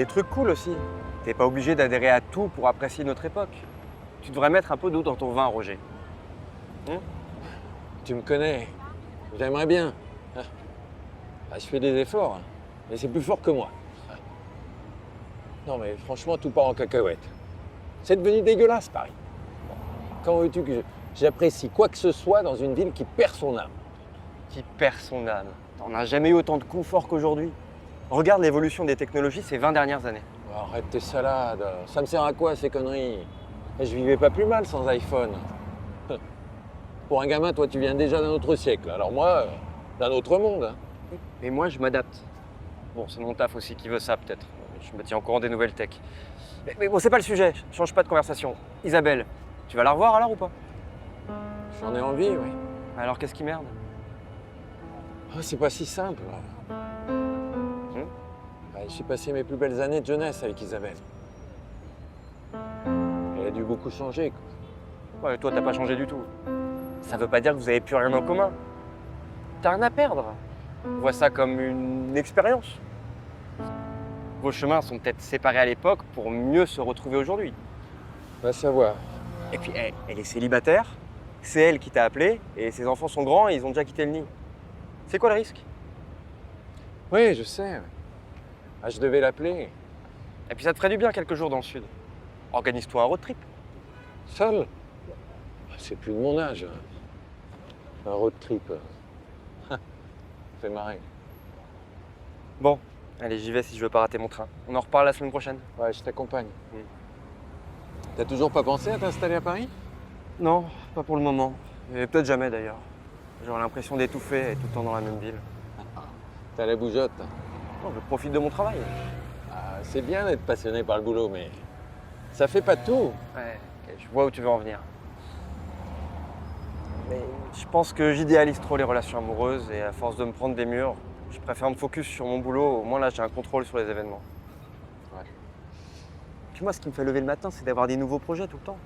des trucs cool aussi. T'es pas obligé d'adhérer à tout pour apprécier notre époque. Tu devrais mettre un peu d'eau dans ton vin, Roger. Tu me connais. J'aimerais bien. Ah, je fais des efforts, hein, mais c'est plus fort que moi. Non, mais franchement, tout part en cacahuète. C'est devenu dégueulasse, Paris. Quand veux-tu que j'apprécie quoi que ce soit dans une ville qui perd son âme? Qui perd son âme. On n'a jamais eu autant de confort qu'aujourd'hui. Regarde l'évolution des technologies ces 20 dernières années. Arrête tes salades. Ça me sert à quoi, ces conneries? Et je vivais pas plus mal sans iPhone. Pour un gamin, toi, tu viens déjà d'un autre siècle. Alors moi, d'un autre monde. Hein. Et moi, je m'adapte. Bon, c'est mon taf aussi qui veut ça, peut-être. Je me tiens au courant des nouvelles tech. Mais bon, c'est pas le sujet. Change pas de conversation. Isabelle, tu vas la revoir alors ou pas? J'en ai envie, oui. Alors, qu'est-ce qui merde? Ah, c'est pas si simple. J'ai passé mes plus belles années de jeunesse avec Isabelle. Elle a dû beaucoup changer, quoi. Ouais, toi, t'as pas changé du tout. Ça veut pas dire que vous avez plus rien en commun. T'as rien à perdre. Vois ça comme une expérience. Vos chemins sont peut-être séparés à l'époque pour mieux se retrouver aujourd'hui. Va savoir. Et puis, elle est célibataire, c'est elle qui t'a appelé, et ses enfants sont grands et ils ont déjà quitté le nid. C'est quoi le risque? Oui, je sais. Ah, je devais l'appeler. Et puis ça te ferait du bien quelques jours dans le sud. Organise-toi un road trip. Seul? C'est plus de mon âge. Un road trip. Ça fait marrer. Bon, allez, j'y vais si je veux pas rater mon train. On en reparle la semaine prochaine. Ouais, je t'accompagne. T'as toujours pas pensé à t'installer à Paris? Non, pas pour le moment. Et peut-être jamais d'ailleurs. J'aurais l'impression d'étouffer et tout le temps dans la même ville. T'as la bougeotte. Non, je profite de mon travail. Ah, c'est bien d'être passionné par le boulot, mais ça fait pas tout. Ouais, ok, je vois où tu veux en venir. Mais je pense que j'idéalise trop les relations amoureuses et à force de me prendre des murs, je préfère me focus sur mon boulot. Au moins là, j'ai un contrôle sur les événements. Ouais. Puis moi, ce qui me fait lever le matin, c'est d'avoir des nouveaux projets tout le temps.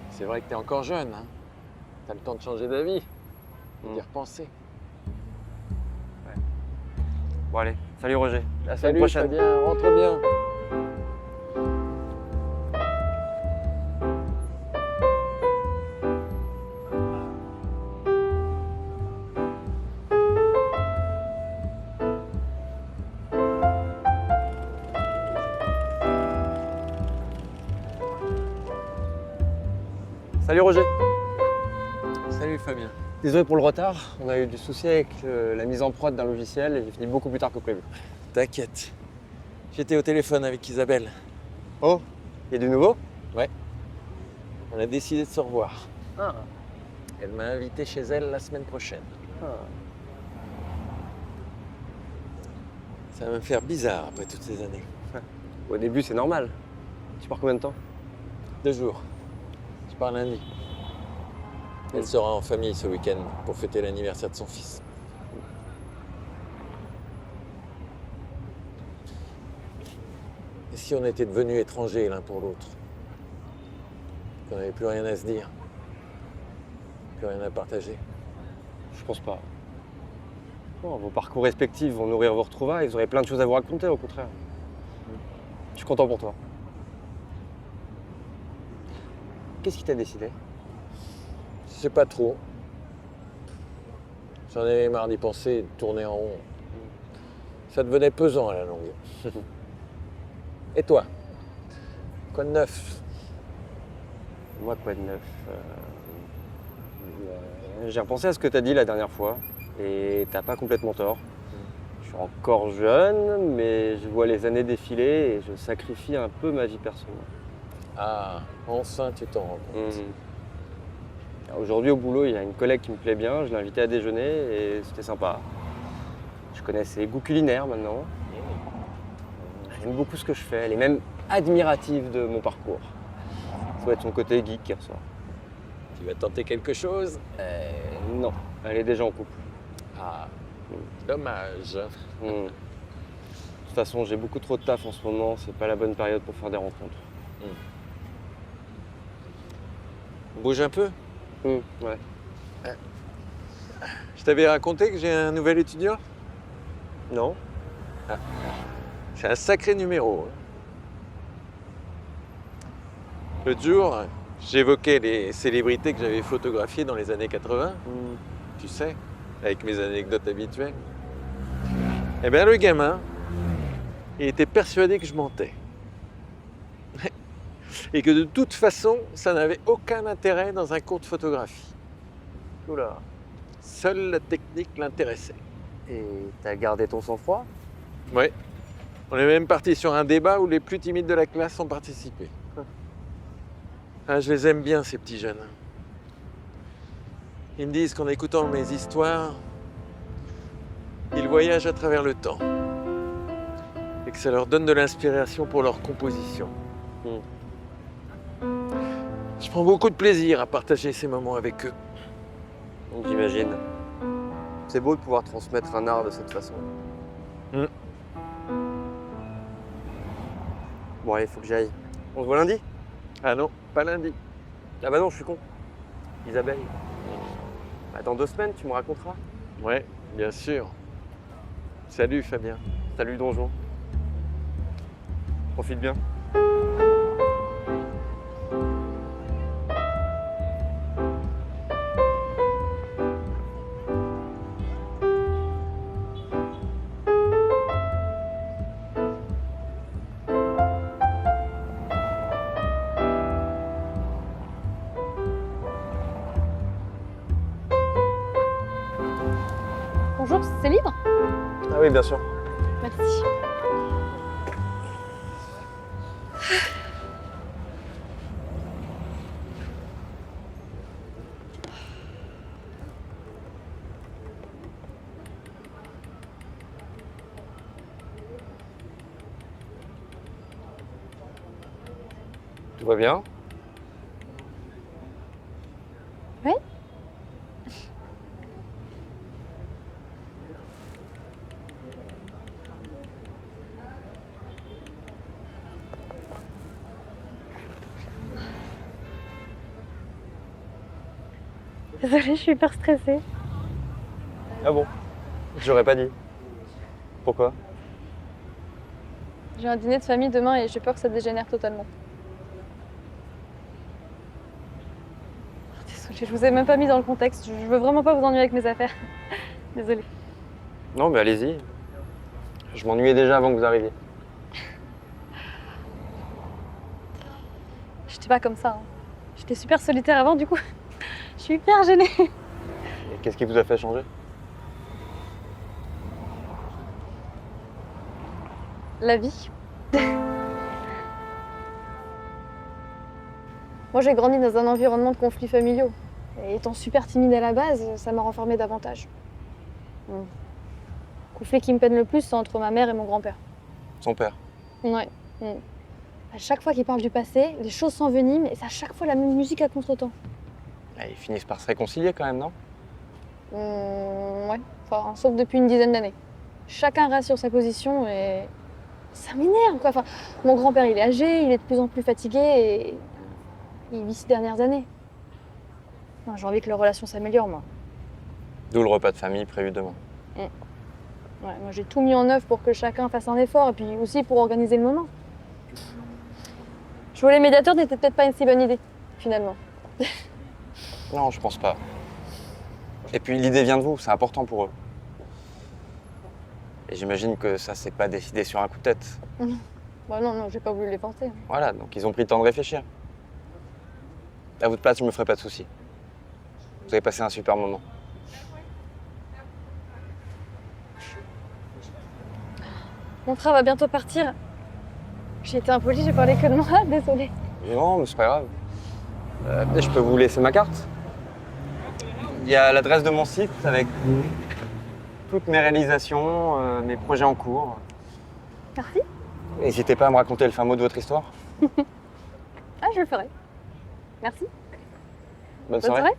C'est vrai que t'es encore jeune, hein. T'as le temps de changer d'avis, d'y repenser. Bon allez, salut Roger, à la semaine prochaine. Fabien, rentre bien. Salut Roger. Salut Fabien. Désolé pour le retard, on a eu du souci avec la mise en prod d'un logiciel et j'ai fini beaucoup plus tard que prévu. T'inquiète. J'étais au téléphone avec Isabelle. Oh, il y a du nouveau? Ouais. On a décidé de se revoir. Ah. Elle m'a invité chez elle la semaine prochaine. Ça va me faire bizarre après toutes ces années. Au début, c'est normal. Tu pars combien de temps? 2 jours. Je pars lundi. Elle sera en famille ce week-end pour fêter l'anniversaire de son fils. Et si on était devenus étrangers l'un pour l'autre? Qu'on n'avait plus rien à se dire? Plus rien à partager? Je pense pas. Non, vos parcours respectifs vont nourrir vos retrouvailles, vous aurez plein de choses à vous raconter au contraire. Je suis content pour toi. Qu'est-ce qui t'a décidé? Je sais pas trop. J'en avais marre d'y penser et de tourner en rond. Ça devenait pesant à la longue. Et toi? Quoi de neuf? Moi, quoi de neuf? J'ai repensé à ce que t'as dit la dernière fois et t'as pas complètement tort. Je suis encore jeune, mais je vois les années défiler et je sacrifie un peu ma vie personnelle. Ah, enfin tu t'en rends compte. Aujourd'hui au boulot, il y a une collègue qui me plaît bien, je l'ai invitée à déjeuner et c'était sympa. Je connais ses goûts culinaires maintenant. Elle aime beaucoup ce que je fais, elle est même admirative de mon parcours. Ça doit être son côté geek qui ressort. Tu vas tenter quelque chose? Non, elle est déjà en couple. Ah, dommage. De toute façon, j'ai beaucoup trop de taf en ce moment, c'est pas la bonne période pour faire des rencontres. On bouge un peu? Ouais. Je t'avais raconté que j'ai un nouvel étudiant? Non? C'est un sacré numéro. L'autre jour, j'évoquais les célébrités que j'avais photographiées dans les années 80, tu sais, avec mes anecdotes habituelles. Eh bien, le gamin, il était persuadé que je mentais. Et que de toute façon, ça n'avait aucun intérêt dans un cours de photographie. Oula. Seule la technique l'intéressait. Et t'as gardé ton sang-froid? Ouais. On est même parti sur un débat où les plus timides de la classe ont participé. Ah, je les aime bien, ces petits jeunes. Ils me disent qu'en écoutant mes histoires, ils voyagent à travers le temps. Et que ça leur donne de l'inspiration pour leur composition. Je prends beaucoup de plaisir à partager ces moments avec eux. J'imagine. C'est beau de pouvoir transmettre un art de cette façon. Mm. Bon, allez, faut que j'aille. On se voit lundi? Ah non, pas lundi. Ah bah non, je suis con. Isabelle. Bah, dans 2 semaines, tu me raconteras. Ouais, bien sûr. Salut Fabien. Salut Donjon. Profite bien. Bonjour, c'est libre? Ah oui, bien sûr. Merci. Tout va bien? Oui? Désolée, je suis hyper stressée. Ah bon? J'aurais pas dit. Pourquoi? J'ai un dîner de famille demain et j'ai peur que ça dégénère totalement. Désolée, je vous ai même pas mis dans le contexte. Je veux vraiment pas vous ennuyer avec mes affaires. Désolée. Non, mais allez-y. Je m'ennuyais déjà avant que vous arriviez. J'étais pas comme ça, hein. J'étais super solitaire avant, du coup. Je suis hyper gênée. Et qu'est-ce qui vous a fait changer? La vie. Moi, j'ai grandi dans un environnement de conflits familiaux. Et étant super timide à la base, ça m'a renfermée davantage. Le conflit qui me peine le plus, c'est entre ma mère et mon grand-père. Son père. Ouais. À chaque fois qu'il parle du passé, les choses s'enveniment et c'est à chaque fois la même musique à contretemps. Ah, ils finissent par se réconcilier quand même, non? Ouais. Enfin, sauf depuis une dizaine d'années. Chacun reste sur sa position et ça m'énerve, quoi. Enfin, mon grand-père, il est âgé, il est de plus en plus fatigué et il vit ces dernières années. Non, j'ai envie que leur relation s'améliore, moi. D'où le repas de famille prévu demain. Ouais, moi, j'ai tout mis en œuvre pour que chacun fasse un effort et puis aussi pour organiser le moment. Jouer les médiateurs n'était peut-être pas une si bonne idée, finalement. Non, je pense pas. Et puis l'idée vient de vous, c'est important pour eux. Et j'imagine que ça s'est pas décidé sur un coup de tête. Bah non, j'ai pas voulu les forcer. Voilà, donc ils ont pris le temps de réfléchir. À votre place, je me ferai pas de soucis. Vous avez passé un super moment. Mon frère va bientôt partir. J'ai été impolie, j'ai parlé que de moi, désolée. Non, mais c'est pas grave. Je peux vous laisser ma carte? Il y a l'adresse de mon site avec toutes mes réalisations, mes projets en cours. Merci. N'hésitez pas à me raconter le fin mot de votre histoire. Ah, je le ferai. Merci. Bonne Bonne soirée. soirée.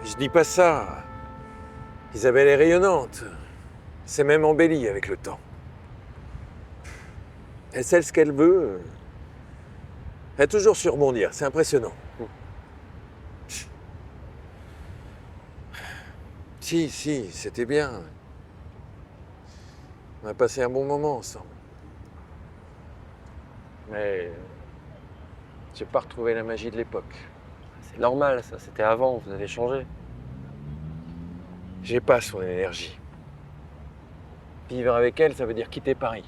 Je dis pas ça. Isabelle est rayonnante. C'est même embelli avec le temps. Elle sait ce qu'elle veut. Elle a toujours su rebondir, c'est impressionnant. Si, c'était bien. On a passé un bon moment ensemble. Mais j'ai pas retrouvé la magie de l'époque. C'est normal, ça, c'était avant, vous avez changé. J'ai pas son énergie. Vivre avec elle, ça veut dire quitter Paris,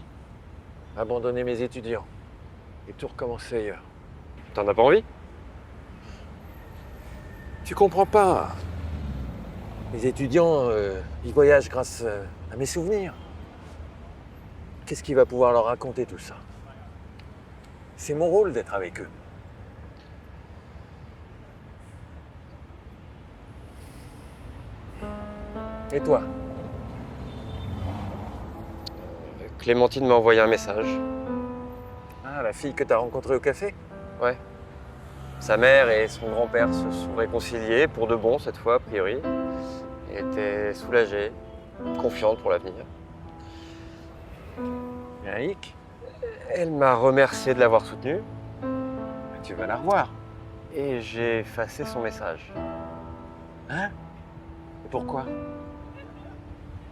abandonner mes étudiants et tout recommencer ailleurs. T'en as pas envie? Tu comprends pas. Les étudiants, ils voyagent grâce à mes souvenirs. Qu'est-ce qu'il va pouvoir leur raconter tout ça? C'est mon rôle d'être avec eux. Et toi? Clémentine m'a envoyé un message. Ah, la fille que t'as rencontrée au café? Ouais. Sa mère et son grand-père se sont réconciliés, pour de bon cette fois, a priori. Elle était soulagée, confiante pour l'avenir. Yannick, Elle m'a remercié de l'avoir soutenue tu vas la revoir. et j'ai effacé son message. Hein? Et pourquoi?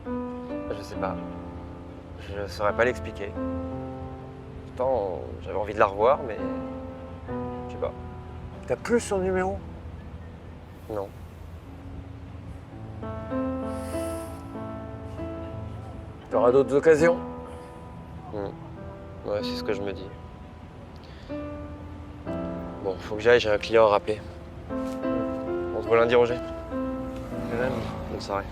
Je sais pas. Je saurais pas l'expliquer. Pourtant, j'avais envie de la revoir, mais je sais pas. T'as plus son numéro? Non. T'auras d'autres occasions? Ouais, c'est ce que je me dis. Bon, faut que j'aille, j'ai un client à rappeler. On se voit lundi, Roger. Bonne soirée.